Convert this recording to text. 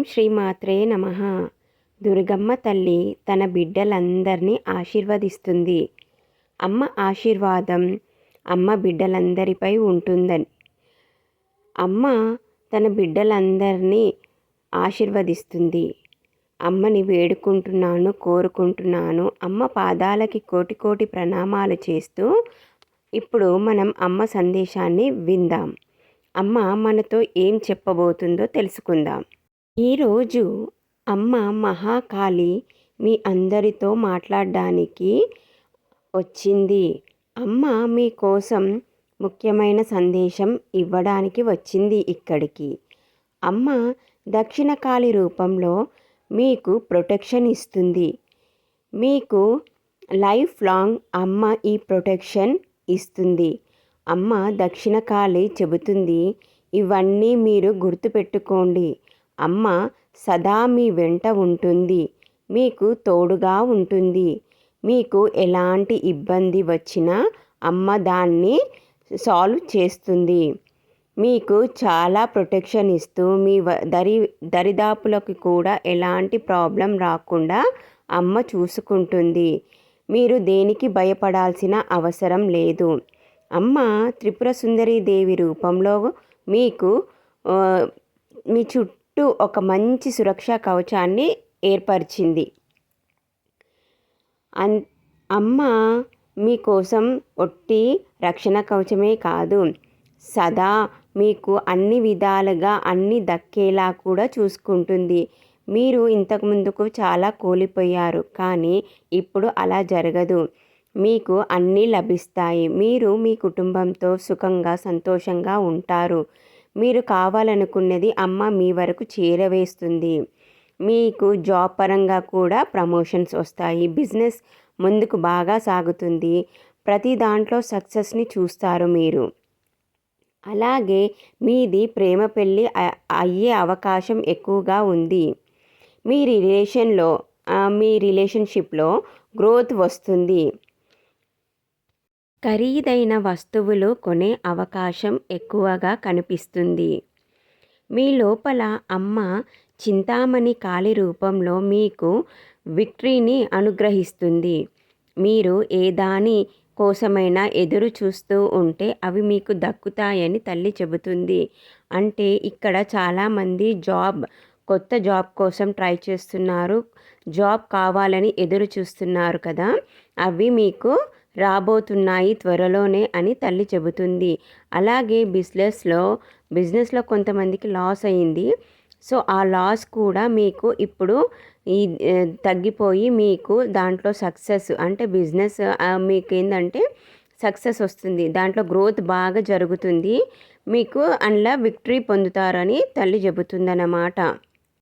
శ్రీమాత్రే నమః. దుర్గమ్మ తల్లి తన బిడ్డలందరినీ ఆశీర్వదిస్తుంది. అమ్మ ఆశీర్వాదం అమ్మ బిడ్డలందరిపై ఉంటుందని. అమ్మ తన బిడ్డలందరినీ ఆశీర్వదిస్తుంది. అమ్మని వేడుకుంటున్నాను, కోరుకుంటున్నాను. అమ్మ పాదాలకి కోటి కోటి ప్రణామాలు చేస్తూ ఇప్పుడు మనం అమ్మ సందేశాన్ని విందాం. అమ్మ మనతో ఏం చెప్పబోతుందో తెలుసుకుందాం. ఈరోజు అమ్మ మహాకాళి మీ అందరితో మాట్లాడడానికి వచ్చింది. అమ్మ మీకోసం ముఖ్యమైన సందేశం ఇవ్వడానికి వచ్చింది ఇక్కడికి. అమ్మ దక్షిణకాళి రూపంలో మీకు ప్రొటెక్షన్ ఇస్తుంది. మీకు లైఫ్ లాంగ్ అమ్మ ఈ ప్రొటెక్షన్ ఇస్తుంది. అమ్మ దక్షిణకాళి చెబుతుంది, ఇవన్నీ మీరు గుర్తుపెట్టుకోండి. అమ్మ సదా మీ వెంట ఉంటుంది, మీకు తోడుగా ఉంటుంది. మీకు ఎలాంటి ఇబ్బంది వచ్చినా అమ్మ దాన్ని సాల్వ్ చేస్తుంది. మీకు చాలా ప్రొటెక్షన్ ఇస్తూ మీ దరిదాపులకు కూడా ఎలాంటి ప్రాబ్లం రాకుండా అమ్మ చూసుకుంటుంది. మీరు దేనికి భయపడాల్సిన అవసరం లేదు. అమ్మ త్రిపుర సుందరి దేవి రూపంలో మీకు మీ చుట్టూ ఒక మంచి సురక్షా కవచాన్ని ఏర్పరిచింది. అమ్మ మీకోసం ఒట్టి రక్షణ కవచమే కాదు, సదా మీకు అన్ని విధాలుగా అన్ని దక్కేలా కూడా చూసుకుంటుంది. మీరు ఇంతకుముందుకు చాలా కోల్పోయారు, కానీ ఇప్పుడు అలా జరగదు. మీకు అన్నీ లభిస్తాయి. మీరు మీ కుటుంబంతో సుఖంగా సంతోషంగా ఉంటారు. మీరు కావాలనుకున్నది అమ్మ మీ వరకు చేరవేస్తుంది. మీకు జాబ్ పరంగా కూడా ప్రమోషన్స్ వస్తాయి. బిజినెస్ ముందుకు బాగా సాగుతుంది. ప్రతి దాంట్లో సక్సెస్ని చూస్తారు మీరు. అలాగే మీది ప్రేమ పెళ్ళి అయ్యే అవకాశం ఎక్కువగా ఉంది. మీ రిలేషన్షిప్లో గ్రోత్ వస్తుంది. ఖరీదైన వస్తువులు కొనే అవకాశం ఎక్కువగా కనిపిస్తుంది. మీ లోపల అమ్మ చింతామణి కాళి రూపంలో మీకు విక్టరీని అనుగ్రహిస్తుంది. మీరు ఏ దాని కోసమైనా ఎదురు చూస్తూ ఉంటే అవి మీకు దక్కుతాయని తల్లి చెబుతుంది. అంటే ఇక్కడ చాలామంది కొత్త జాబ్ కోసం ట్రై చేస్తున్నారు. జాబ్ కావాలని ఎదురు చూస్తున్నారు కదా, అవి మీకు రాబోతున్నాయి త్వరలోనే అని తల్లి చెబుతుంది. అలాగే బిజినెస్లో కొంతమందికి లాస్ అయింది. సో ఆ లాస్ కూడా మీకు ఇప్పుడు తగ్గిపోయి మీకు దాంట్లో సక్సెస్, అంటే బిజినెస్ మీకు ఏంటంటే సక్సెస్ వస్తుంది. దాంట్లో గ్రోత్ బాగా జరుగుతుంది. మీకు అందులో విక్టరీ పొందుతారని తల్లి చెబుతుందన్నమాట.